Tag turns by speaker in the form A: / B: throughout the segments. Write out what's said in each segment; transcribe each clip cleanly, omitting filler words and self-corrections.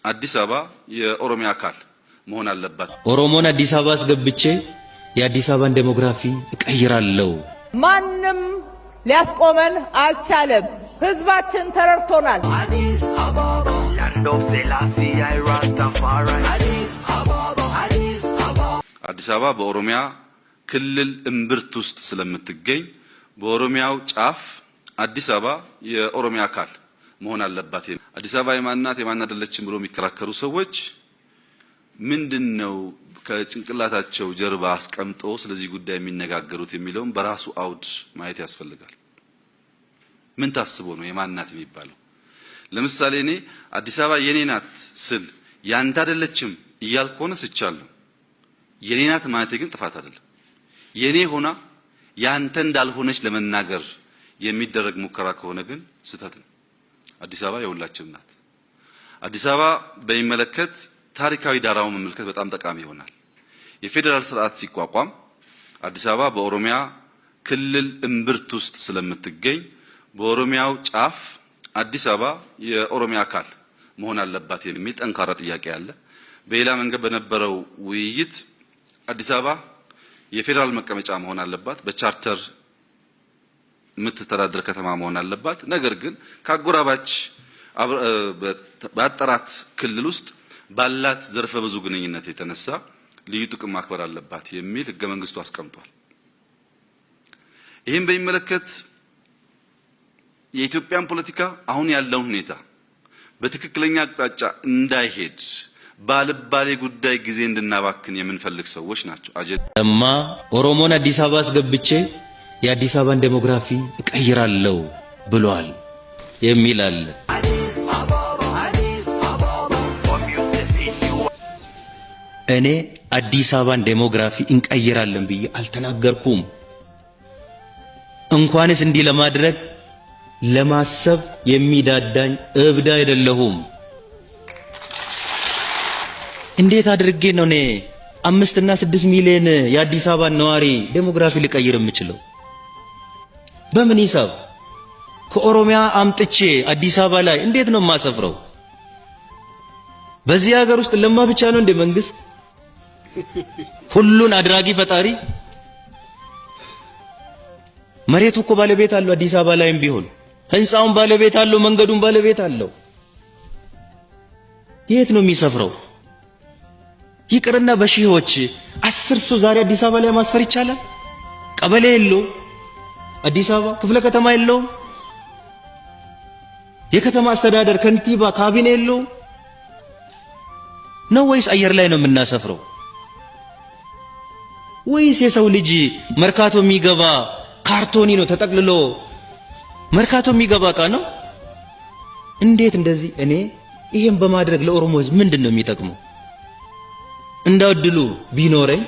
A: አዲስ አበባ የኦሮሚያ አካል መሆን አለባት።
B: ኦሮሞን አዲስ አበባ አስገብቼ የአዲስ አበባን ዴሞግራፊ እቀይራለሁ።
C: ማንም ሊያስቆመን አልቻለም። ህዝባችን ተረድቶናል።
D: አዲስ አበባ
A: አዲስ አበባ በኦሮሚያ ክልል እምብርት ውስጥ ስለምትገኝ በኦሮሚያው ጫፍ አዲስ አበባ የኦሮሚያ አካል መሆን አለባት። አዲስ አበባ የማናት የማን አይደለችም ብሎ የሚከራከሩ ሰዎች ምንድነው ከጭንቅላታቸው ጀርባ አስቀምጦ ስለዚህ ጉዳይ የሚነጋገሩት የሚለውን በራሱ አውድ ማየት ያስፈልጋል። ምን ታስቦ ነው የማናት የሚባለው? ለምሳሌ እኔ አዲስ አበባ የኔ ናት ስል ያንተ አይደለችም እያልኩ ሆነ ስቻለሁ። የኔ ናት ማለት ግን ጥፋት አይደለም። የኔ ሆና ያንተ እንዳልሆነች ለመናገር የሚደረግ ሙከራ ከሆነ ግን ስህተት ነው። አዲስ አበባ የሁላችንም ናት። አዲስ አበባ በሚመለከት ታሪካዊ ዳራውን መመልከት በጣም ጠቃሚ ይሆናል። የፌዴራል ስርዓት ሲቋቋም አዲስ አበባ በኦሮሚያ ክልል እምብርት ውስጥ ስለምትገኝ በኦሮሚያው ጫፍ አዲስ አበባ የኦሮሚያ አካል መሆን አለባት የሚል ጠንካራ ጥያቄ አለ። በሌላ መንገድ በነበረው ውይይት አዲስ አበባ የፌዴራል መቀመጫ መሆን አለባት፣ በቻርተር የምትተዳደር ከተማ መሆን አለባት። ነገር ግን ከአጎራባች በአጠራት ክልል ውስጥ ባላት ዘርፈ ብዙ ግንኙነት የተነሳ ልዩ ጥቅም ማክበር አለባት የሚል ህገ መንግስቱ አስቀምጧል። ይህም በሚመለከት የኢትዮጵያን ፖለቲካ አሁን ያለውን ሁኔታ በትክክለኛ አቅጣጫ እንዳይሄድ ባልባሌ ጉዳይ ጊዜ እንድናባክን የምንፈልግ ሰዎች ናቸው።
B: እማ ኦሮሞን አዲስ አበባ አስገብቼ የአዲስ አበባን ዴሞግራፊ እቀይራለሁ ብሏል የሚል አለ። እኔ አዲስ አበባን ዴሞግራፊ እንቀይራለን ብዬ አልተናገርኩም። እንኳንስ እንዲህ ለማድረግ ለማሰብ የሚዳዳኝ እብድ አይደለሁም። እንዴት አድርጌ ነው እኔ 5 እና 6 ሚሊዮን የአዲስ አበባ ነዋሪ ዴሞግራፊ ልቀይር የምችለው? በምን ሂሳብ? ከኦሮሚያ አምጥቼ አዲስ አበባ ላይ እንዴት ነው የማሰፍረው? በዚህ ሀገር ውስጥ ለማ ብቻ ነው እንደ መንግስት ሁሉን አድራጊ ፈጣሪ? መሬቱ እኮ ባለቤት አለው። አዲስ አበባ ላይም ቢሆን ህንፃውን ባለቤት አለው፣ መንገዱን ባለቤት አለው። የት ነው የሚሰፍረው? ይቅርና በሺዎች 10 ሰው ዛሬ አዲስ አበባ ላይ ማስፈር ይቻላል? ቀበሌ የለው፣ አዲስ አበባ ክፍለ ከተማ የለው፣ የከተማ አስተዳደር ከንቲባ ካቢኔ የለው ነው ወይስ አየር ላይ ነው የምናሰፍረው? ወይስ የሰው ልጅ መርካቶ የሚገባ ካርቶኒ ነው ተጠቅልሎ መርካቶ የሚገባ እቃ ነው? እንዴት እንደዚህ? እኔ ይሄን በማድረግ ለኦሮሞ ህዝብ ምንድነው የሚጠቅመው? እንዳውድሉ ቢኖረኝ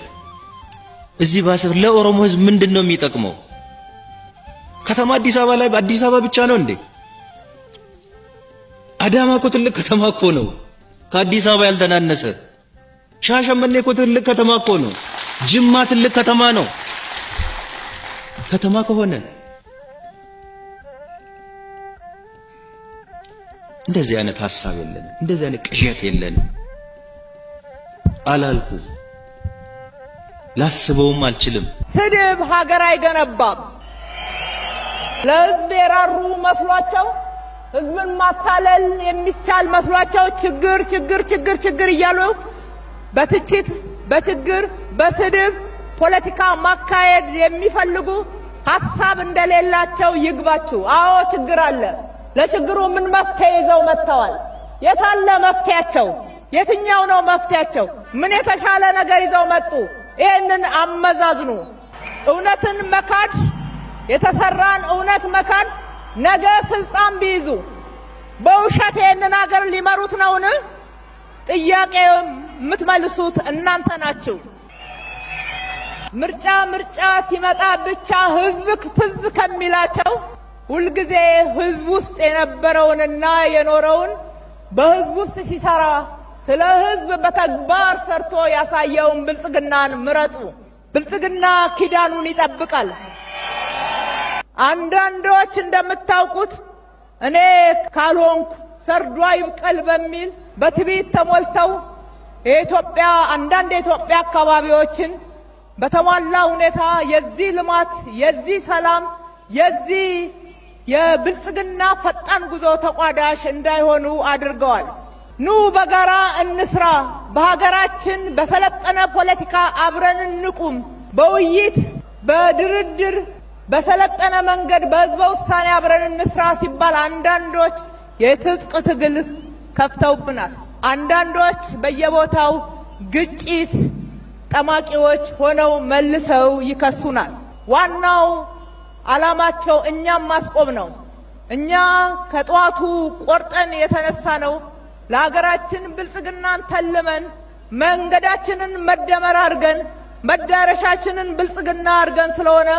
B: እዚህ ባሰብ ለኦሮሞ ህዝብ ምንድነው የሚጠቅመው? ከተማ አዲስ አበባ ላይ አዲስ አበባ ብቻ ነው እንዴ? አዳማ እኮ ትልቅ ከተማ እኮ ነው፣ ከአዲስ አበባ ያልተናነሰ። ሻሸመኔ እኮ ትልቅ ከተማ እኮ ነው። ጅማ ትልቅ ከተማ ነው። ከተማ ከሆነ እንደዚህ አይነት ሐሳብ የለንም፣ እንደዚህ አይነት ቅዠት የለንም አላልኩ፣ ላስበውም አልችልም።
C: ስድብ ሀገር አይገነባም። ለህዝብ የራሩ መስሏቸው ህዝብን ማታለል የሚቻል መስሏቸው ችግር ችግር ችግር ችግር እያሉ በትችት በችግር በስድብ ፖለቲካ ማካሄድ የሚፈልጉ ሐሳብ እንደሌላቸው ይግባችሁ። አዎ ችግር አለ። ለችግሩ ምን መፍትሄ ይዘው መጥተዋል? የታለ መፍትሄያቸው? የትኛው ነው መፍትሄያቸው? ምን የተሻለ ነገር ይዘው መጡ? ይህንን አመዛዝኑ። እውነትን መካድ፣ የተሰራን እውነት መካድ፣ ነገ ስልጣን ቢይዙ በውሸት ይህንን ሀገር ሊመሩት ነውን? ጥያቄ የምትመልሱት እናንተ ናችሁ። ምርጫ ሲመጣ ብቻ ህዝብ ትዝ ከሚላቸው ሁልጊዜ ህዝብ ውስጥ የነበረውንና የኖረውን በህዝብ ውስጥ ሲሰራ ስለ ህዝብ በተግባር ሰርቶ ያሳየውን ብልጽግናን ምረጡ። ብልጽግና ኪዳኑን ይጠብቃል። አንዳንዶች እንደምታውቁት እኔ ካልሆንኩ ሰርዶ ይብቀል በሚል በትዕቢት ተሞልተው የኢትዮጵያ አንዳንድ የኢትዮጵያ አካባቢዎችን በተሟላ ሁኔታ የዚህ ልማት፣ የዚህ ሰላም፣ የዚህ የብልጽግና ፈጣን ጉዞ ተቋዳሽ እንዳይሆኑ አድርገዋል። ኑ በጋራ እንስራ፣ በሀገራችን በሰለጠነ ፖለቲካ አብረን እንቁም፣ በውይይት በድርድር በሰለጠነ መንገድ በህዝበ ውሳኔ አብረን እንስራ ሲባል አንዳንዶች የትጥቅ ትግል ከፍተውብናል። አንዳንዶች በየቦታው ግጭት ጠማቂዎች ሆነው መልሰው ይከሱናል። ዋናው ዓላማቸው እኛም ማስቆም ነው። እኛ ከጧቱ ቆርጠን የተነሳ ነው ለሀገራችን ብልጽግናን ተልመን መንገዳችንን መደመር አድርገን መዳረሻችንን ብልጽግና አድርገን ስለሆነ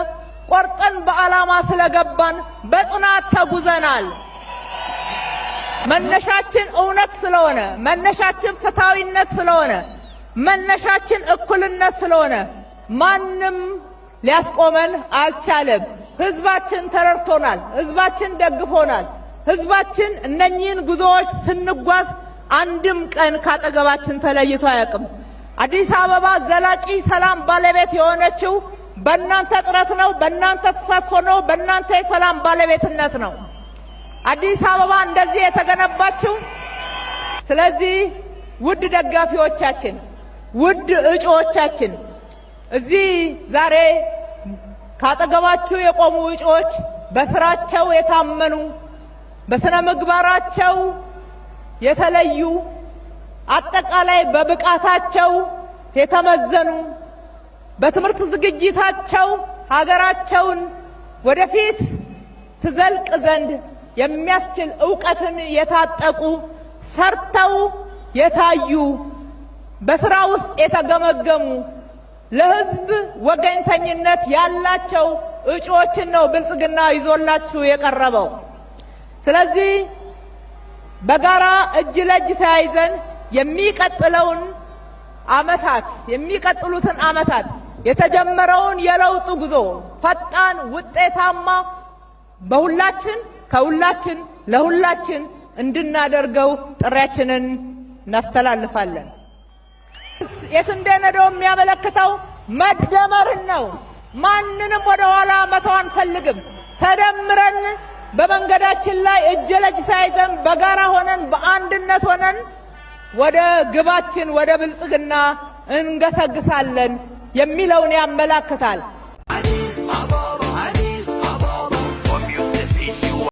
C: ቆርጠን በዓላማ ስለገባን በጽናት ተጉዘናል። መነሻችን እውነት ስለሆነ፣ መነሻችን ፍትሃዊነት ስለሆነ፣ መነሻችን እኩልነት ስለሆነ ማንም ሊያስቆመን አልቻለም። ህዝባችን ተረድቶናል። ህዝባችን ደግፎናል። ህዝባችን እነኚህን ጉዞዎች ስንጓዝ አንድም ቀን ካጠገባችን ተለይቶ አያውቅም። አዲስ አበባ ዘላቂ ሰላም ባለቤት የሆነችው በእናንተ ጥረት ነው፣ በእናንተ ተሳትፎ ነው፣ በእናንተ የሰላም ባለቤትነት ነው አዲስ አበባ እንደዚህ የተገነባችው። ስለዚህ ውድ ደጋፊዎቻችን፣ ውድ እጩዎቻችን፣ እዚህ ዛሬ ካጠገባችሁ የቆሙ እጩዎች በስራቸው የታመኑ፣ በስነ ምግባራቸው የተለዩ፣ አጠቃላይ በብቃታቸው የተመዘኑ፣ በትምህርት ዝግጅታቸው ሀገራቸውን ወደፊት ትዘልቅ ዘንድ የሚያስችል ዕውቀትን የታጠቁ፣ ሰርተው የታዩ፣ በስራ ውስጥ የተገመገሙ፣ ለህዝብ ወገንተኝነት ያላቸው እጩዎችን ነው ብልጽግና ይዞላችሁ የቀረበው። ስለዚህ በጋራ እጅ ለእጅ ተያይዘን የሚቀጥሉትን ዓመታት የተጀመረውን የለውጥ ጉዞ ፈጣን፣ ውጤታማ በሁላችን ከሁላችን ለሁላችን እንድናደርገው ጥሪያችንን እናስተላልፋለን። የስንዴ ነዶ የሚያመለክተው መደመርን ነው። ማንንም ወደ ኋላ መተው አንፈልግም። ተደምረን በመንገዳችን ላይ እጅ ለእጅ ተያይዘን በጋራ ሆነን በአንድነት ሆነን ወደ ግባችን ወደ ብልጽግና እንገሰግሳለን የሚለውን ያመላክታል።